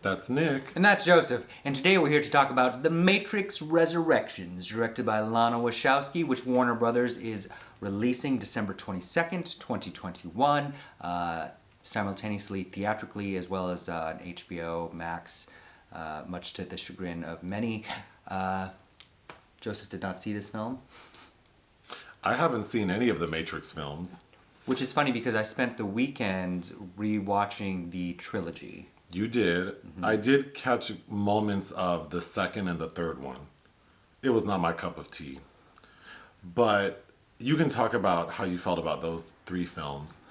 That's Nick. And that's Joseph. And today we're here to talk about The Matrix Resurrections, directed by Lana Wachowski, which Warner Brothers is releasing December 22nd, 2021, simultaneously theatrically as well as on HBO Max, much to the chagrin of many. Joseph did not see this film. I haven't seen any of the Matrix films. Which is funny because I spent the weekend rewatching the trilogy. You did. Mm-hmm. I did catch moments of the second and the third one. It was not my cup of tea. But you can talk about how you felt about those three films.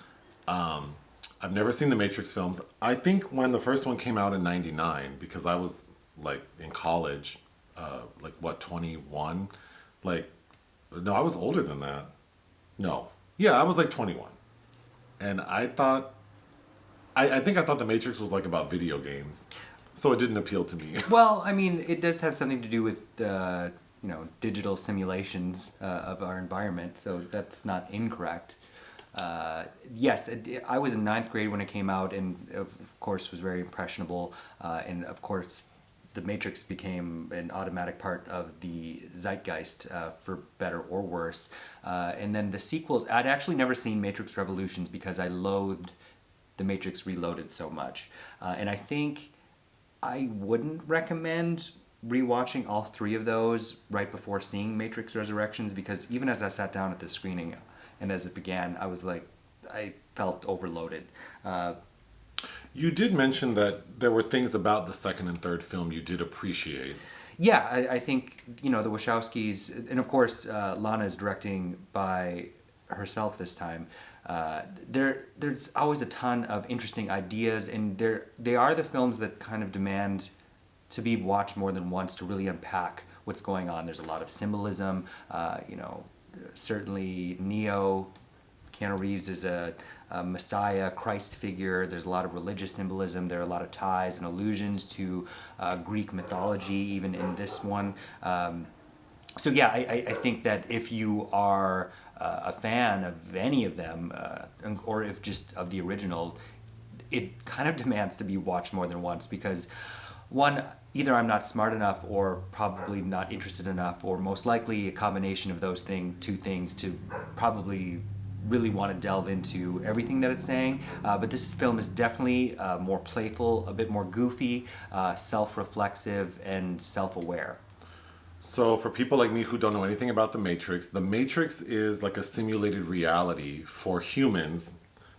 I've never seen the Matrix films. I think when the first one came out in 99, because I was like in college, 21? No, I was older than that. No. Yeah, I was like 21. And I thought, I think I thought The Matrix was like about video games. So it didn't appeal to me. Well, I mean, it does have something to do with, digital simulations of our environment. So that's not incorrect. Yes, I was in 9th grade when it came out and of course was very impressionable. And of course, The Matrix became an automatic part of the zeitgeist, for better or worse. And then the sequels, I'd actually never seen Matrix Revolutions because I loathed The Matrix Reloaded so much. And I think I wouldn't recommend rewatching all three of those right before seeing Matrix Resurrections, because even as I sat down at the screening and as it began, I felt overloaded. You did mention that there were things about the second and third film you did appreciate. Yeah, I think, the Wachowskis, and of course, Lana is directing by herself this time. There's always a ton of interesting ideas, and they are the films that kind of demand to be watched more than once to really unpack what's going on. There's a lot of symbolism, certainly Neo, Keanu Reeves is a Messiah, Christ figure. There's a lot of religious symbolism. There are a lot of ties and allusions to Greek mythology, even in this one. So yeah, I think that if you are a fan of any of them, or if just of the original, it kind of demands to be watched more than once because, one, either I'm not smart enough or probably not interested enough, or most likely a combination of those two things to probably really want to delve into everything that it's saying. But this film is definitely more playful, a bit more goofy, self-reflexive, and self-aware. So for people like me who don't know anything about The Matrix is like a simulated reality for humans,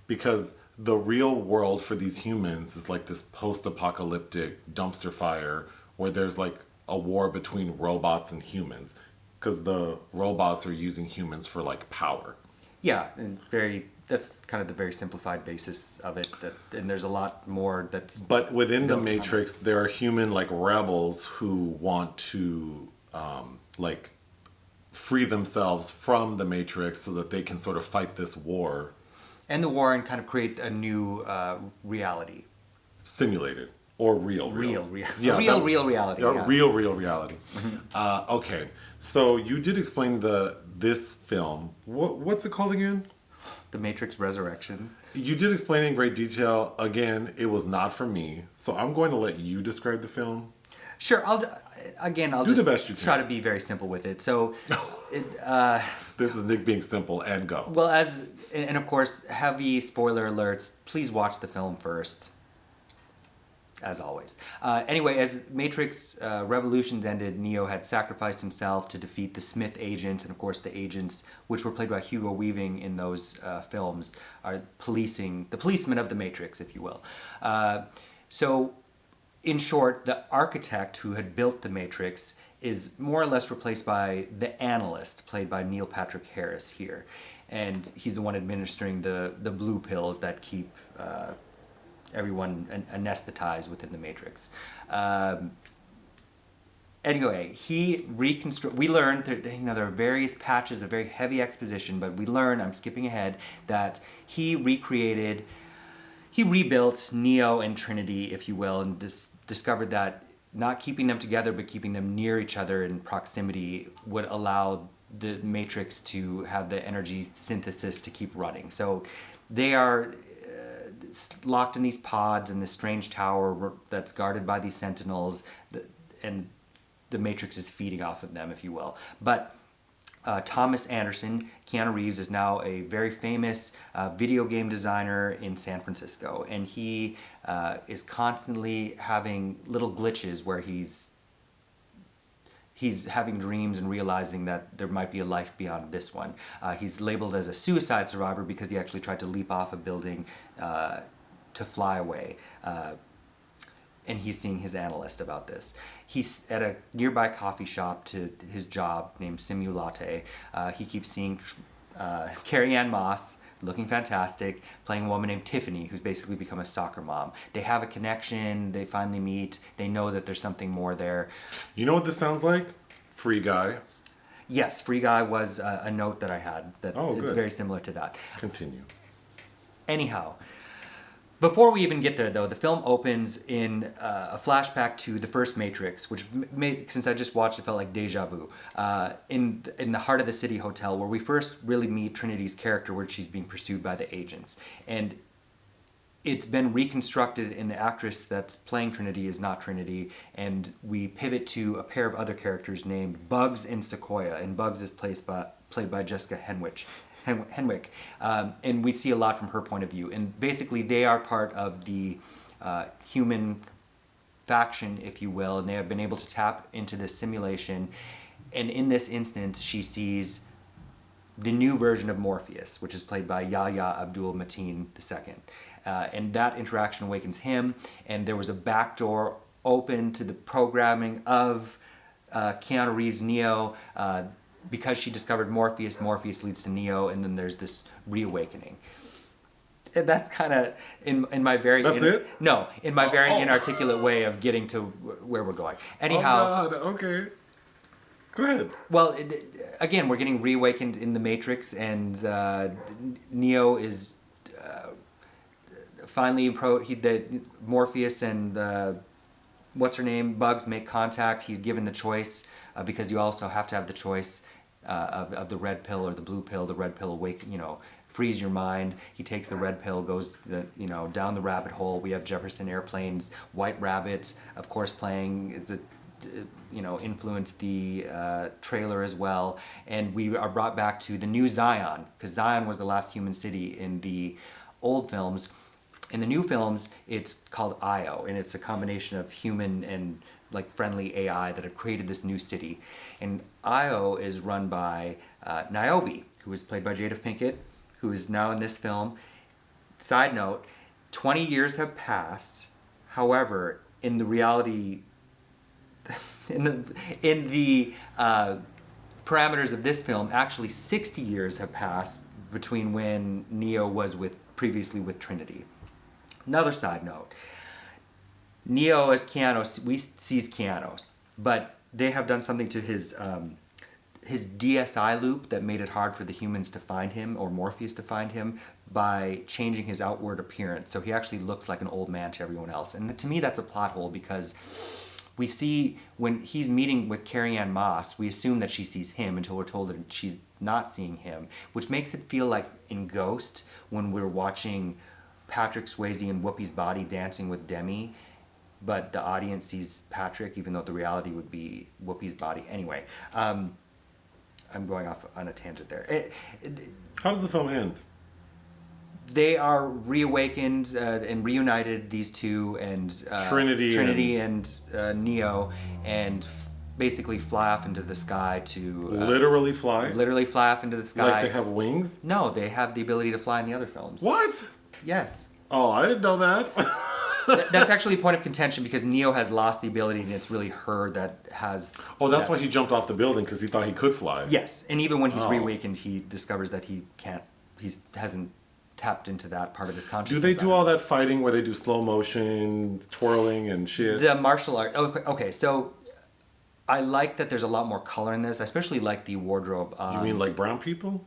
because the real world for these humans is like this post-apocalyptic dumpster fire where there's like a war between robots and humans, because the robots are using humans for like power. Yeah, and that's kind of the very simplified basis of it. And there's a lot more that's... But within The Matrix, there are human like rebels who want to free themselves from the Matrix so that they can sort of fight this war. And the war, and kind of create a new reality. Simulated. Or real. Real reality. Yeah, real reality. Yeah. Real reality. Mm-hmm. Okay, so you did explain this film. What's it called again? The Matrix Resurrections. You did explain in great detail. Again, it was not for me. So I'm going to let you describe the film. Sure, I'll do the best you can. Try to be very simple with it. So, this is Nick being simple, and go. Well, and of course, heavy spoiler alerts. Please watch the film first. As always. Anyway, as Matrix Revolutions ended, Neo had sacrificed himself to defeat the Smith agents, and of course the agents, which were played by Hugo Weaving in those films, are the policemen of the Matrix, if you will. So, in short, the architect who had built the Matrix is more or less replaced by the Analyst, played by Neil Patrick Harris here. And he's the one administering the blue pills that keep... everyone anesthetized within the Matrix. Anyway, we learned that, there are various patches of very heavy exposition, but we learn, I'm skipping ahead, that he rebuilt Neo and Trinity, if you will, and discovered that not keeping them together, but keeping them near each other in proximity would allow the Matrix to have the energy synthesis to keep running. So they are locked in these pods in this strange tower that's guarded by these sentinels, and the Matrix is feeding off of them, if you will. But Thomas Anderson, Keanu Reeves, is now a very famous video game designer in San Francisco, and he is constantly having little glitches where he's having dreams and realizing that there might be a life beyond this one. He's labeled as a suicide survivor because he actually tried to leap off a building to fly away. And he's seeing his analyst about this. He's at a nearby coffee shop to his job named Simulate. He keeps seeing Carrie-Anne Moss, looking fantastic, playing a woman named Tiffany, who's basically become a soccer mom. They have a connection, they finally meet, they know that there's something more there. You know what this sounds like? Free Guy. Yes, Free Guy was a note that I had. It's good. very similar to that. Continue. Anyhow, before we even get there, though, the film opens in a flashback to the first Matrix, which since I just watched, it felt like deja vu. In the heart of the City Hotel, where we first really meet Trinity's character, where she's being pursued by the agents. And it's been reconstructed, and the actress that's playing Trinity is not Trinity, and we pivot to a pair of other characters named Bugs and Sequoia, and Bugs is played by Jessica Henwick. And we see a lot from her point of view. And basically, they are part of the human faction, if you will, and they have been able to tap into this simulation. And in this instance, she sees the new version of Morpheus, which is played by Yahya Abdul-Mateen II. And that interaction awakens him, and there was a backdoor open to the programming of Keanu Reeves' Neo. Because she discovered Morpheus leads to Neo, and then there's this reawakening. And that's kind of in my very very inarticulate way of getting to where we're going. Anyhow, oh God, okay, go ahead. Well, again, we're getting reawakened in the Matrix, and Neo is finally Morpheus and what's her name, Bugs, make contact. He's given the choice because you also have to have the choice. Of the red pill or the blue pill. The red pill frees your mind. He takes the red pill, goes down the rabbit hole. We have Jefferson Airplane's White Rabbit, of course, playing. Influenced the trailer as well. And we are brought back to the new Zion, because Zion was the last human city in the old films. In the new films, it's called Io, and it's a combination of human and friendly AI that have created this new city. And Io is run by Niobe, who is played by Jada Pinkett, who is now in this film. Side note, 20 years have passed. However, in the reality, in the parameters of this film, actually 60 years have passed between when Neo was previously with Trinity. Another side note. Neo as Keanu, sees Keanu, but they have done something to his DSI loop that made it hard for the humans to find him, or Morpheus to find him, by changing his outward appearance. So he actually looks like an old man to everyone else. And to me, that's a plot hole, because we see when he's meeting with Carrie-Anne Moss, we assume that she sees him until we're told that she's not seeing him, which makes it feel like in Ghost, when we're watching Patrick Swayze and Whoopi's body dancing with Demi, but the audience sees Patrick, even though the reality would be Whoopi's body. Anyway, I'm going off on a tangent there. How does the film end? They are reawakened and reunited, these two, and Trinity and Neo, and basically fly off into the sky to... literally fly? Literally fly off into the sky. Like they have wings? No, they have the ability to fly in the other films. What? Yes. Oh, I didn't know that. That's actually a point of contention, because Neo has lost the ability, and it's really her that has... Oh, that's why he jumped off the building, because he thought he could fly. Yes, and even when he's reawakened, he discovers that he hasn't tapped into that part of his consciousness. Do they do all that fighting where they do slow motion, twirling and shit? The martial art... Okay, so I like that there's a lot more color in this. I especially like the wardrobe. You mean like brown people?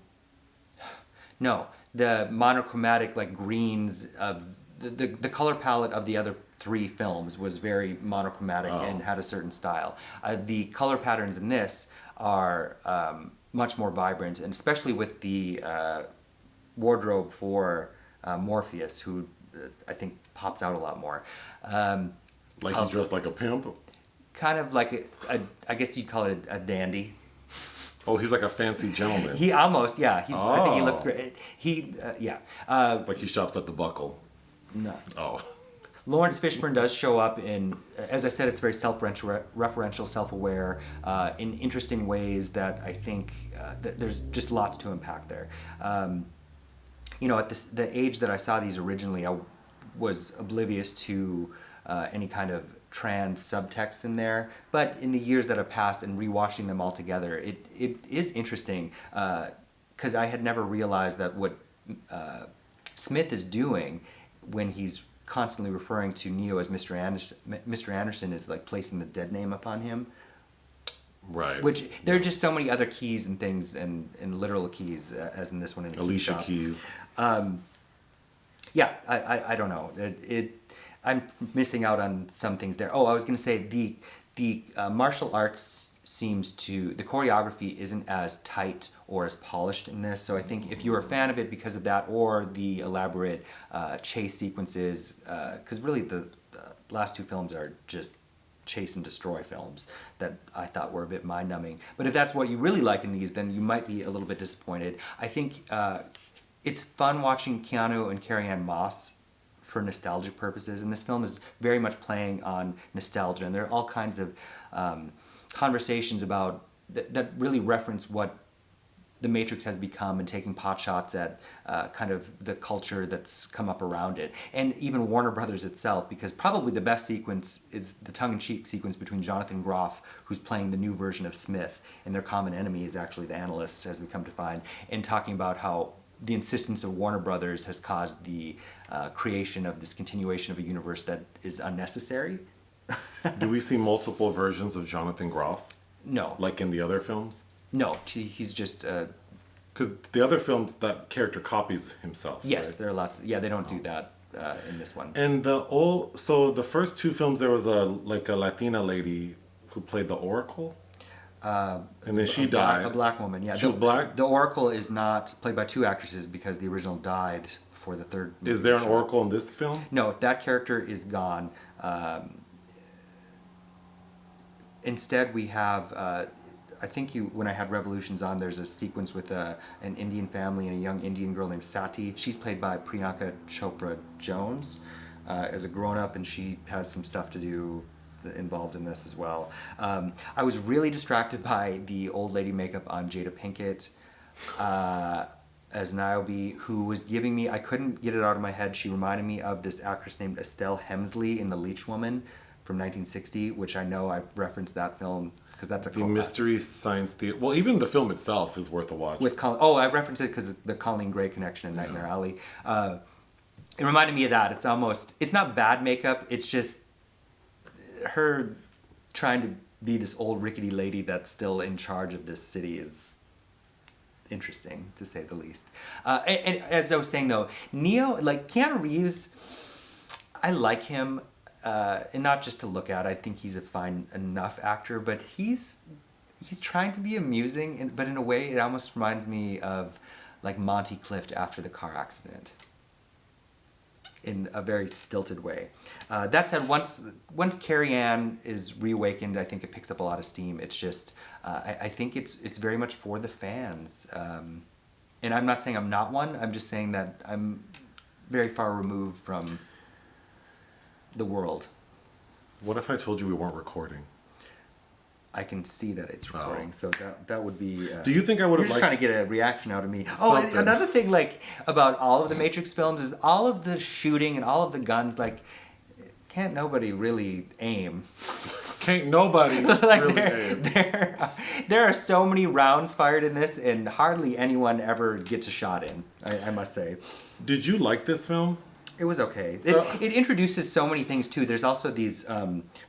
No, the monochromatic greens of... The color palette of the other three films was very monochromatic and had a certain style. The color patterns in this are much more vibrant, and especially with the wardrobe for Morpheus, who I think pops out a lot more. Like he's dressed like a pimp? Kind of like I guess you'd call it a dandy. Oh, he's like a fancy gentleman. He almost, yeah. I think he looks Oh. great. Yeah. Like he shops at the Buckle. No. Oh. Lawrence Fishburne does show up in, as I said, it's very self-referential, self-aware, in interesting ways that I think there's just lots to unpack there. At the age that I saw these originally, I was oblivious to any kind of trans subtext in there. But in the years that have passed and rewatching them all together, it is interesting because I had never realized that what Smith is doing when he's constantly referring to Neo as Mr. Anderson. Mr. Anderson is like placing the dead name upon him. Right. Which there are just so many other keys and things and literal keys as in this one in the Alicia key shop. Keys. Yeah, I don't know. I'm missing out on some things there. Oh, I was going to say the martial arts the choreography isn't as tight or as polished in this. So I think if you're a fan of it because of that, or the elaborate chase sequences, because really the last two films are just chase and destroy films that I thought were a bit mind-numbing. But if that's what you really like in these, then you might be a little bit disappointed. I think it's fun watching Keanu and Carrie-Anne Moss for nostalgic purposes, and this film is very much playing on nostalgia, and there are all kinds of conversations about that really reference what the Matrix has become and taking pot shots at kind of the culture that's come up around it. And even Warner Brothers itself, because probably the best sequence is the tongue-in-cheek sequence between Jonathan Groff, who's playing the new version of Smith, and their common enemy is actually the Analyst, as we come to find, and talking about how the insistence of Warner Brothers has caused the creation of this continuation of a universe that is unnecessary. Do we see multiple versions of Jonathan Groff? No. Like in the other films? No, he's just... Because the other films, that character copies himself. Yes, right? there are lots... Yeah, they don't do that in this one. And so the first two films, there was a Latina lady who played the Oracle? And then she died. A black woman, yeah. She was black? The Oracle is not played by two actresses because the original died before the third movie. Is there an Oracle in this film? No, that character is gone. Instead, we have... I think when I had Revolutions on, there's a sequence with an Indian family and a young Indian girl named Sati. She's played by Priyanka Chopra Jones as a grown-up, and she has some stuff to do involved in this as well. I was really distracted by the old lady makeup on Jada Pinkett as Niobe, who was giving me... I couldn't get it out of my head. She reminded me of this actress named Estelle Hemsley in The Leech Woman from 1960, which I know I referenced that film... because that's a The Mystery Science Theater. Well, even the film itself is worth a watch. With I referenced it because of the Colleen Gray connection in Nightmare Alley. It reminded me of that. It's not bad makeup. It's just her trying to be this old rickety lady that's still in charge of this city is interesting, to say the least. And as I was saying though, Neo, like Keanu Reeves, I like him. And not just to look at, I think he's a fine enough actor, but he's trying to be amusing, but in a way it almost reminds me of like Monty Clift after the car accident in a very stilted way. That said, once Carrie-Anne is reawakened, I think it picks up a lot of steam. It's just, I think it's very much for the fans. And I'm not saying I'm not one, I'm just saying that I'm very far removed from the world. What if I told you we weren't recording? I can see that it's recording, so that would be... Do you think I would have You're just liked... trying to get a reaction out of me. Something. Oh, and another thing, like, about all of the Matrix films is all of the shooting and all of the guns, like, can't nobody really aim. Can't nobody Like, really aim. there are so many rounds fired in this, and hardly anyone ever gets a shot in, I must say. Did you like this film? It was okay. It introduces so many things too. There's also these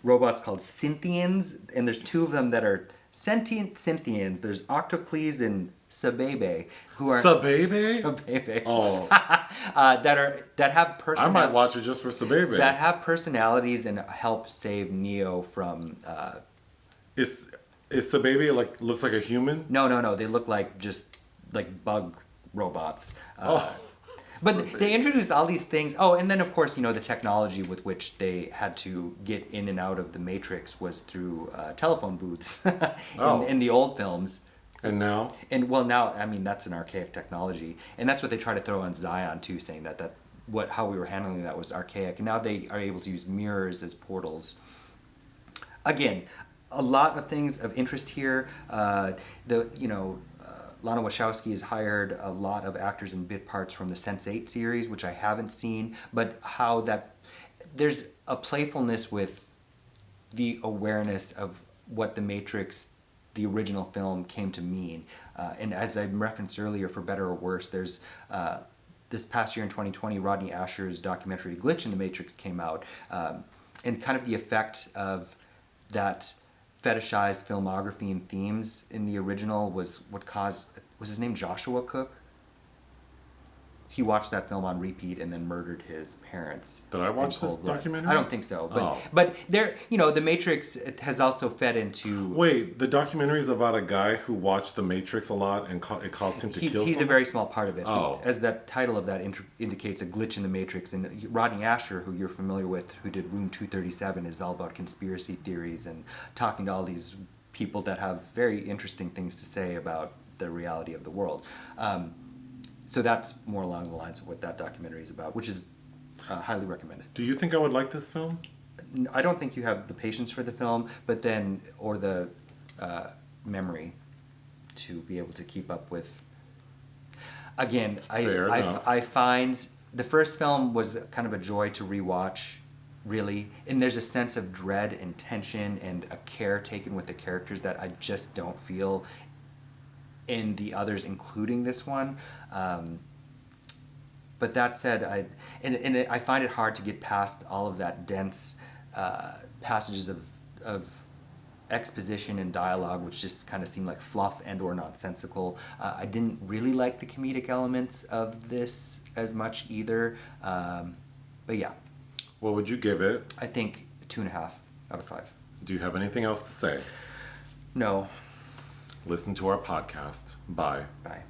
robots called Synthians, and there's two of them that are sentient Synthians. There's Octocles and Sabebe, who are Sabebe? Oh, that have I might watch it just for Sabebe. that have personalities and help save Neo from. Is Sabebe looks like a human? No. They look like just like bug robots. But they introduced all these things. Oh, and then of course, you know, the technology with which they had to get in and out of the Matrix was through telephone booths in the old films. And now? And well, now, I mean, that's an archaic technology. And that's what they try to throw on Zion too, saying that how we were handling that was archaic. And now they are able to use mirrors as portals. Again, a lot of things of interest here. Lana Wachowski has hired a lot of actors and bit parts from the Sense8 series, which I haven't seen, but there's a playfulness with the awareness of what The Matrix, the original film, came to mean. And as I referenced earlier, for better or worse, there's this past year in 2020, Rodney Asher's documentary Glitch in the Matrix came out, and kind of the effect of that fetishized filmography and themes in the original was his name Joshua Cook? He watched that film on repeat and then murdered his parents. Did I watch this documentary? I don't think so. But there, you know, The Matrix has also fed into... Wait, the documentary is about a guy who watched The Matrix a lot and it caused him to kill someone? He's a very small part of it. Oh. As that title of that indicates, a glitch in the Matrix. And Rodney Asher, who you're familiar with, who did Room 237, is all about conspiracy theories and talking to all these people that have very interesting things to say about the reality of the world. So that's more along the lines of what that documentary is about, which is highly recommended. Do you think I would like this film? I don't think you have the patience for the film, or the memory to be able to keep up with. Again, I find the first film was kind of a joy to rewatch, really, and there's a sense of dread and tension and a care taken with the characters that I just don't feel in the others, including this one. But that said, I find it hard to get past all of that dense passages of exposition and dialogue, which just kind of seem like fluff and or nonsensical. I didn't really like the comedic elements of this as much either. But yeah. What would you give it? I think 2.5 out of 5. Do you have anything else to say? No. Listen to our podcast. Bye. Bye.